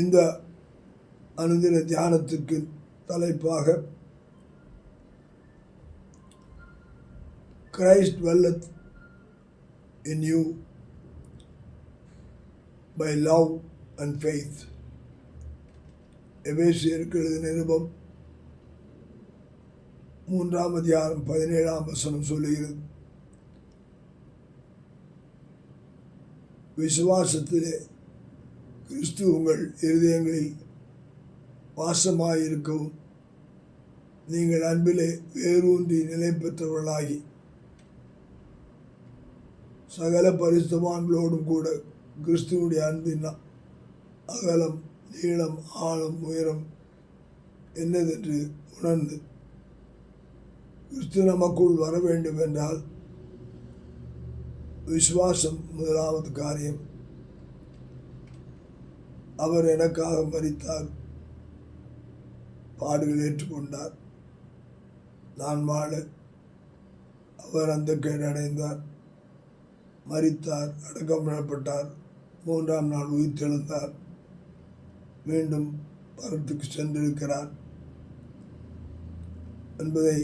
இந்த அனுதின தியானத்திற்கு தலைப்பாக Christ dwelleth in you by love and faith. எபேசியருக்கு எழுதின நிருபம் 3 அதிகாரம் 17 சொல்லுகிறது, விசுவாசத்திலே கிறிஸ்து உங்கள் இருதயங்களில் வாசமாயிருக்கவும் நீங்கள் அன்பிலே வேரூன்றி நிலை பெற்றவர்களாகி சகல பரிசுத்தவான்களோடும் கூட கிறிஸ்துவுடைய அன்பின் அகலம் நீளம் ஆழம் உயரம் என்னதென்று உணர்ந்து கிறிஸ்து நமக்குள் வர வேண்டும் என்றால் விசுவாசம் முதலாவது காரியம். அவர் எனக்காக மரித்தார், பாடுகள் ஏற்றுக்கொண்டார், நான் வாழ அவர் அந்த கேடடைந்தார், மரித்தார், அடக்கம் பண்ணப்பட்டார், 3ஆம் நாள் உயிர்த்தெழுந்தார், மீண்டும் பரத்துக்கு சென்றிருக்கிறார் என்பதை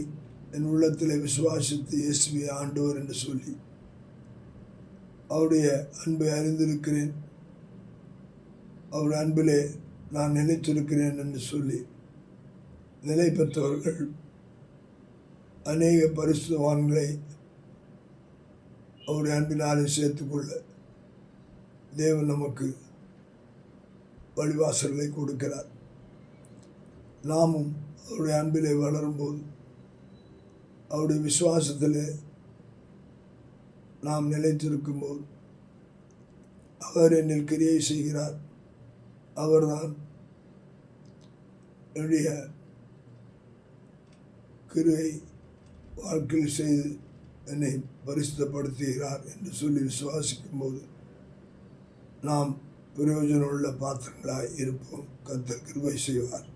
என் உள்ளத்திலே விசுவாசித்து இயேசுவை ஆண்டவர் என்று சொல்லி அவருடைய அன்பை அறிந்திருக்கிறேன், அவருடைய அன்பிலே நான் நிலைத்திருக்கிறேன் என்று சொல்லி நிலை பெற்றவர்கள் அநேக பரிசுத்தவான்களை அவருடைய அன்பினாலே சேர்த்துக்கொள்ள தேவன் நமக்கு வழிவாசல்களை கொடுக்கிறார். நாமும் அவருடைய அன்பிலே வளரும்போது, அவருடைய விசுவாசத்திலே நாம் நிலைத்திருக்கும் போது அவர் என்னில் கிரியை செய்கிறார். அவர்தான் என்னுடைய கிரியை வாழ்க்கையில் செய்து என்னை பரிசுத்தப்படுத்துகிறார் என்று சொல்லி விசுவாசிக்கும் போது நாம் பிரயோஜனம் உள்ள பாத்திரங்களாய் இருப்போம். கர்த்தர் கிருபை செய்வார்.